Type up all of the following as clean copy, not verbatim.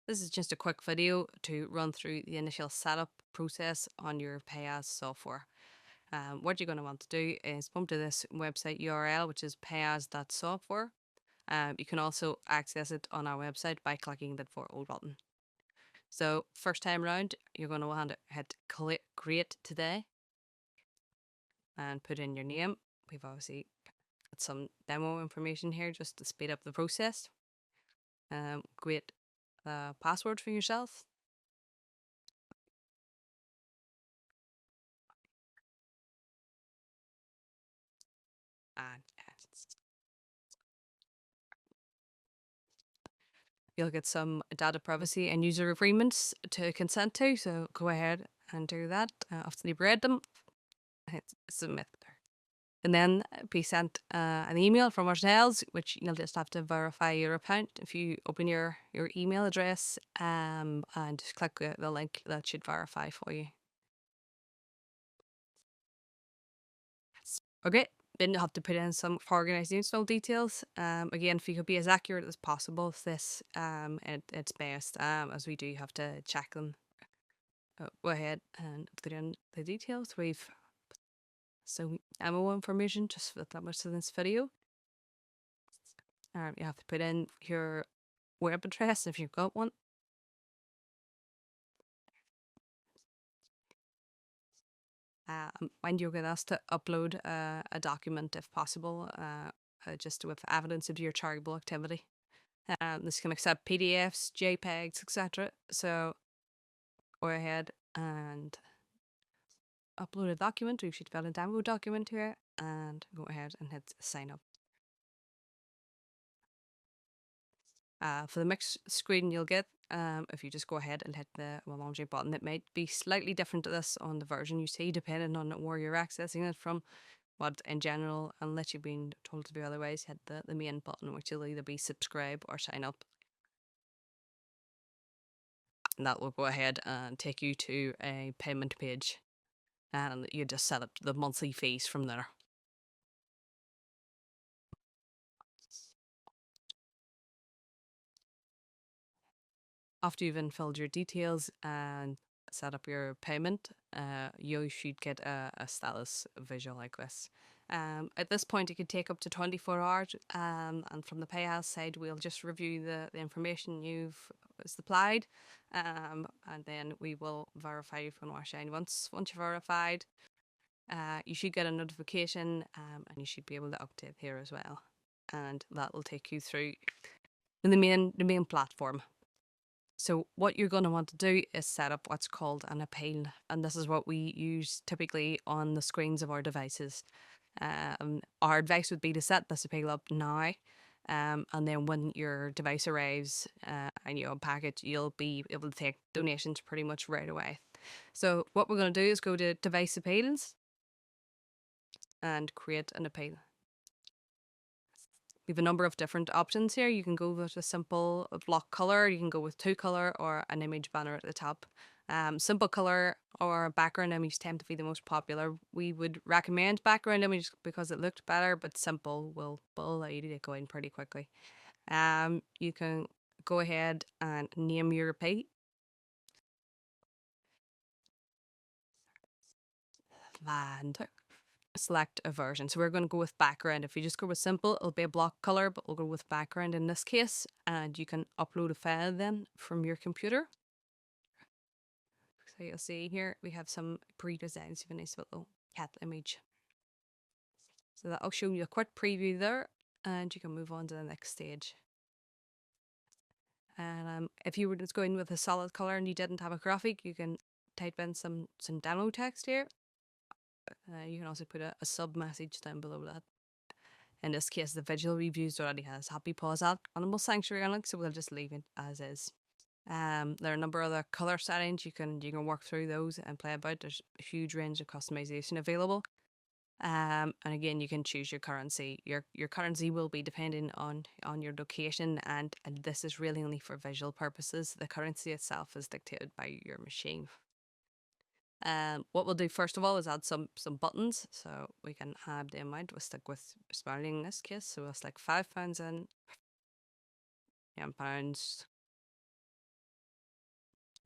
This is just a quick video to run through the initial setup process on your Payaz software. What you're going to want to do is bump to this website URL, which is payaz.software. You can also access it on our website by clicking the For All button. So first time round, you're going to want to hit Create Today and put in your name. We've obviously got some demo information here just to speed up the process. Create a password for yourself. And you'll get some data privacy and user agreements to consent to, so go ahead and do that after you've read them. Hit submit there. And then be sent an email from ourselves, which you'll just have to verify your account. If you open your email address and just click the link, that should verify for you. Okay, then you'll have to put in some organizational details. Again, if you could be as accurate as possible with this, it's best, as we do have to check them. Go ahead and put in the details. We've some ammo information just for that much of this video. You have to put in your web address if you've got one. And you'll get asked to upload a document if possible, just with evidence of your charitable activity. This can accept PDFs, JPEGs, etc. So go ahead and upload a document. We should fill a demo document here and go ahead and hit sign up. For the mix screen you'll get, if you just go ahead and hit the laundry button, it might be slightly different to this on the version you see, depending on where you're accessing it from. But in general, unless you've been told to do otherwise, hit the main button, which will either be subscribe or sign up. And that will go ahead and take you to a payment page, and you just set up the monthly fees from there. After you've infilled your details and set up your payment, you should get a status visual like this. At this point, it could take up to 24 hours, and from the Payaz side, we'll just review the information you've supplied, and then we will verify you from our shine. Once you're verified, you should get a notification, and you should be able to update here as well, and that will take you through the main platform. So what you're going to want to do is set up what's called an appeal, and this is what we use typically on the screens of our devices. Our advice would be to set this appeal up now, and then when your device arrives and you unpack it, you'll be able to take donations pretty much right away. So what we're going to do is go to device appeals and create an appeal. We have a number of different options here. You can go with a simple block color, you can go with 2-color, or an image banner at the top. Simple color or background image tend to be the most popular. We would recommend background image because it looked better, but simple will allow you to go in pretty quickly. You can go ahead and name your appeal. And select a version. So we're going to go with background. If you just go with simple, it'll be a block color, but we'll go with background in this case. And you can upload a file then from your computer. So you'll see here we have some pre-designs of a nice little cat image. So that'll show you a quick preview there, and you can move on to the next stage. And if you were just going with a solid color and you didn't have a graphic, you can type in some demo text here. You can also put a sub message down below that. In this case, the visual we've used already has Happy Paws Animal Sanctuary on it, so we'll just leave it as is. There are a number of other color settings. You can work through those and play about. There's a huge range of customization available. And again, you can choose your currency. Your currency will be depending on your location, and this is really only for visual purposes. The currency itself is dictated by your machine. What we'll do first of all is add some buttons. So we can add the amount. We'll stick with sterling in this case. So we'll stick £5 in, £10,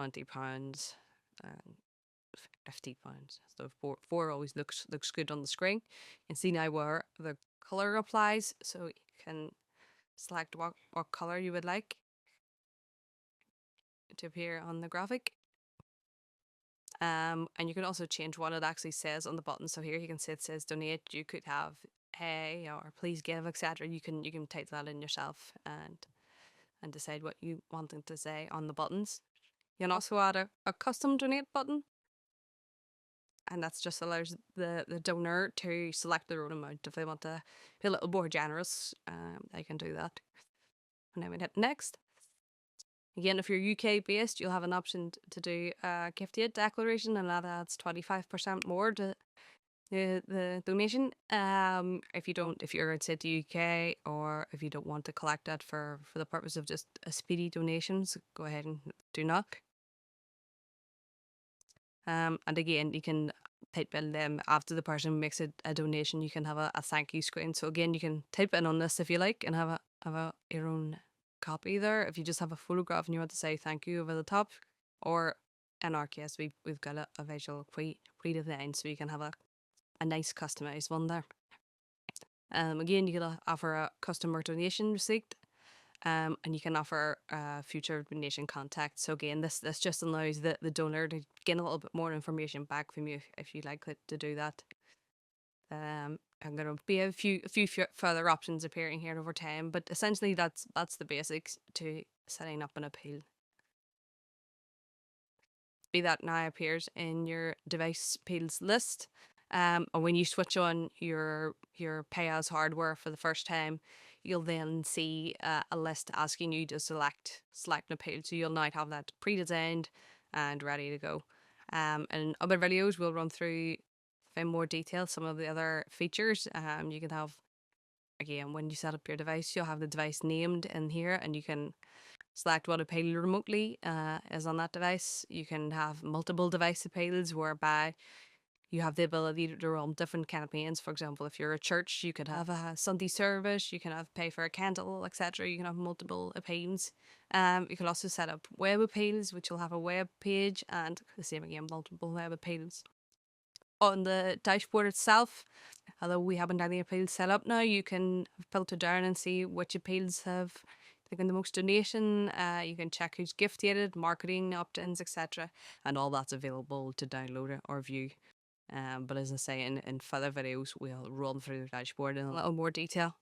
£20, and £50. So four always looks good on the screen. You can see now where the colour applies, so you can select what colour you would like to appear on the graphic. And you can also change what it actually says on the button. So here you can see it says donate. You could have hey or please give, etc. You can type that in yourself and decide what you want it to say on the buttons. You can also add a custom donate button, and that's just allows the donor to select their own amount. If they want to be a little more generous, they can do that. And then we hit next. Again, if you're UK based, you'll have an option to do a gift aid declaration, and that adds 25% more to the donation. If you're outside the UK, or if you don't want to collect that for the purpose of just a speedy donations, go ahead and do not. And again, you can type in them after the person makes a donation. You can have a thank you screen. So again, you can type in on this if you like, and have your own copy there. If you just have a photograph and you want to say thank you over the top, or in our case, we've got a visual pre-design, so you can have a nice customized one there. Again, you can offer a customer donation receipt. And you can offer future donation contact. So again, this just allows the donor to gain a little bit more information back from you if you'd like to do that. I'm going to be a few further options appearing here over time, but essentially that's the basics to setting up an appeal. Be that now appears in your device appeals list. And when you switch on your Payaz hardware for the first time, you'll then see a list asking you to select an appeal. So you'll now have that pre-designed and ready to go. In other videos, we'll run through in more detail some of the other features. You can have, again, when you set up your device, you'll have the device named in here, and you can select what appeal remotely is on that device. You can have multiple device appeals whereby you have the ability to run different campaigns. For example, if you're a church, you could have a Sunday service, you can have pay for a candle, etc. You can have multiple appeals. You can also set up web appeals, which will have a web page, and the same again, multiple web appeals. On the dashboard itself, although we haven't any appeals set up now, you can filter down and see which appeals have taken the most donation. You can check who's gifted, marketing, opt-ins, etc. And all that's available to download or view. But as I say, in further videos, we'll run through the dashboard in a little more detail.